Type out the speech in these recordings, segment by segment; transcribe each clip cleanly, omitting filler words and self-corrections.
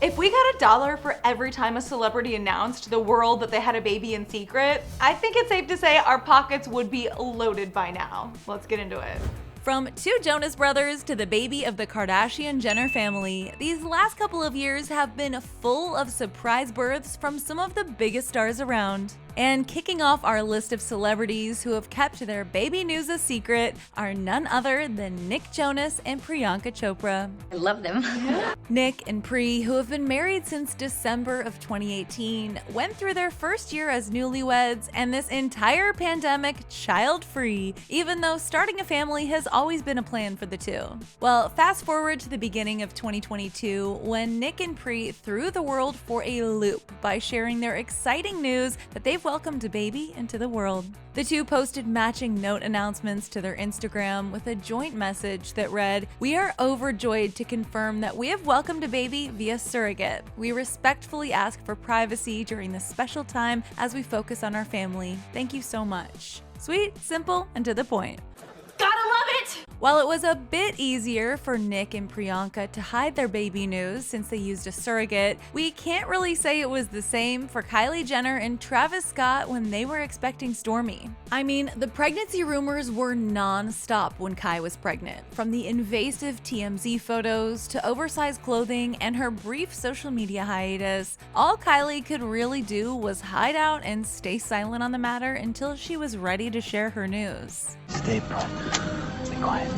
If we got $1 for every time a celebrity announced to the world that they had a baby in secret, I think it's safe to say our pockets would be loaded by now. Let's get into it. From two Jonas Brothers to the baby of the Kardashian-Jenner family, these last couple of years have been full of surprise births from some of the biggest stars around. And kicking off our list of celebrities who have kept their baby news a secret are none other than Nick Jonas and Priyanka Chopra. I love them. Nick and Pri, who have been married since December of 2018, went through their first year as newlyweds and this entire pandemic child-free, even though starting a family has always been a plan for the two. Well, fast forward to the beginning of 2022 when Nick and Pri threw the world for a loop by sharing their exciting news that they've welcomed a baby into the world. The two posted matching note announcements to their Instagram with a joint message that read, "We are overjoyed to confirm that we have welcomed a baby via surrogate. We respectfully ask for privacy during this special time as we focus on our family. Thank you so much." Sweet, simple, and to the point. Gotta love it! While it was a bit easier for Nick and Priyanka to hide their baby news since they used a surrogate, we can't really say it was the same for Kylie Jenner and Travis Scott when they were expecting Stormi. I mean, the pregnancy rumors were non-stop when Kai was pregnant, from the invasive TMZ photos to oversized clothing and her brief social media hiatus. All Kylie could really do was hide out and stay silent on the matter until she was ready to share her news. Stay put. Stay quiet.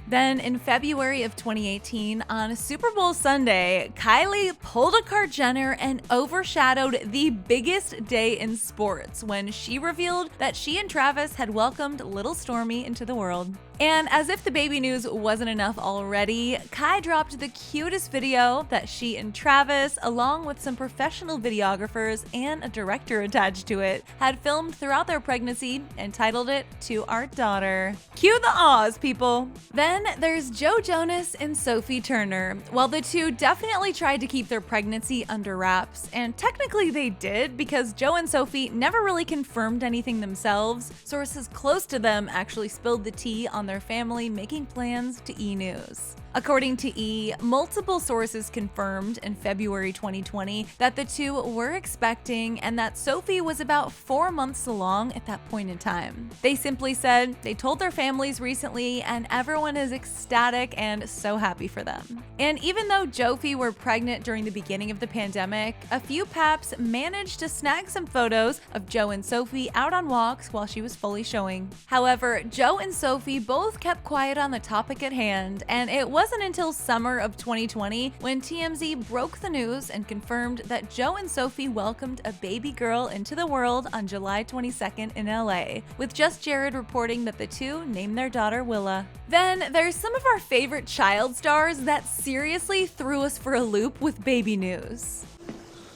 Then in February of 2018, on Super Bowl Sunday, Kylie pulled a Kar Jenner and overshadowed the biggest day in sports when she revealed that she and Travis had welcomed little Stormi into the world. And as if the baby news wasn't enough already, Kai dropped the cutest video that she and Travis, along with some professional videographers and a director attached to it, had filmed throughout their pregnancy and titled it "To Our Daughter." Cue the awes, people! Then there's Joe Jonas and Sophie Turner. While the two definitely tried to keep their pregnancy under wraps, and technically they did because Joe and Sophie never really confirmed anything themselves, sources close to them actually spilled the tea on their family making plans to E! News. According to E!, multiple sources confirmed in February 2020 that the two were expecting and that Sophie was about 4 months along at that point in time. They simply said they told their families recently and everyone is ecstatic and so happy for them. And even though Jophie were pregnant during the beginning of the pandemic, a few paps managed to snag some photos of Joe and Sophie out on walks while she was fully showing. However, Joe and Sophie both kept quiet on the topic at hand, and it wasn't until summer of 2020 when TMZ broke the news and confirmed that Joe and Sophie welcomed a baby girl into the world on July 22nd in LA, with Just Jared reporting that the two named their daughter Willa. Then there's some of our favorite child stars that seriously threw us for a loop with baby news.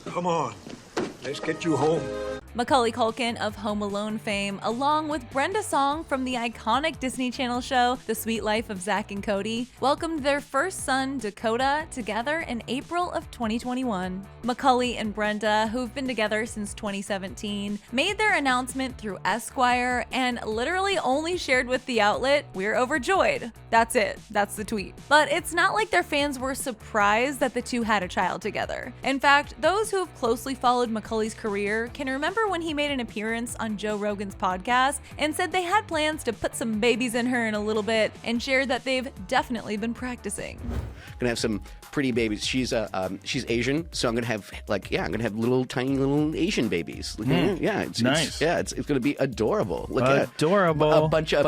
Come on, let's get you home. Macaulay Culkin of Home Alone fame, along with Brenda Song from the iconic Disney Channel show The Suite Life of Zack and Cody, welcomed their first son, Dakota, together in April of 2021. Macaulay and Brenda, who've been together since 2017, made their announcement through Esquire and literally only shared with the outlet, "We're overjoyed." That's it. That's the tweet. But it's not like their fans were surprised that the two had a child together. In fact, those who have closely followed Macaulay's career can remember when he made an appearance on Joe Rogan's podcast and said they had plans to put some babies in her in a little bit and shared that they've definitely been practicing. Gonna have some pretty babies. She's Asian, so I'm gonna have I'm gonna have little tiny little Asian babies. Yeah, it's Nice. It's gonna be adorable. Adorable. A bunch of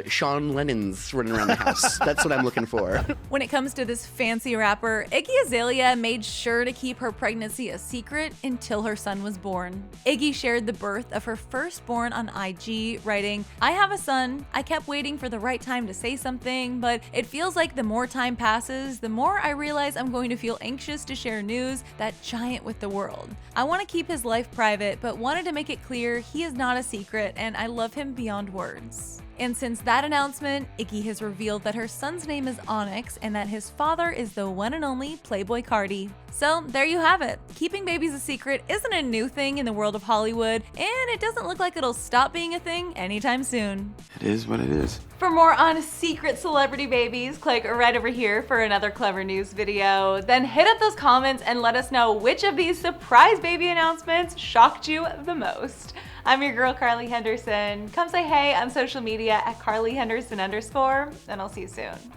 Sean Lennons running around the house. That's what I'm looking for. When it comes to this fancy rapper, Iggy Azalea made sure to keep her pregnancy a secret until her son was born. Iggy shared the birth of her firstborn on IG, writing, "I have a son. I kept waiting for the right time to say something, but it feels like the more time passes, the more I realize I'm going to feel anxious to share news that giant with the world. I want to keep his life private, but wanted to make it clear he is not a secret and I love him beyond words." And since that announcement, Iggy has revealed that her son's name is Onyx and that his father is the one and only Playboi Carti. So there you have it. Keeping babies a secret isn't a new thing in the world of Hollywood, and it doesn't look like it'll stop being a thing anytime soon. It is what it is. For more on secret celebrity babies, click right over here for another clever news video. Then hit up those comments and let us know which of these surprise baby announcements shocked you the most. I'm your girl, Carly Henderson. Come say hey on social media at CarlyHenderson_, and I'll see you soon.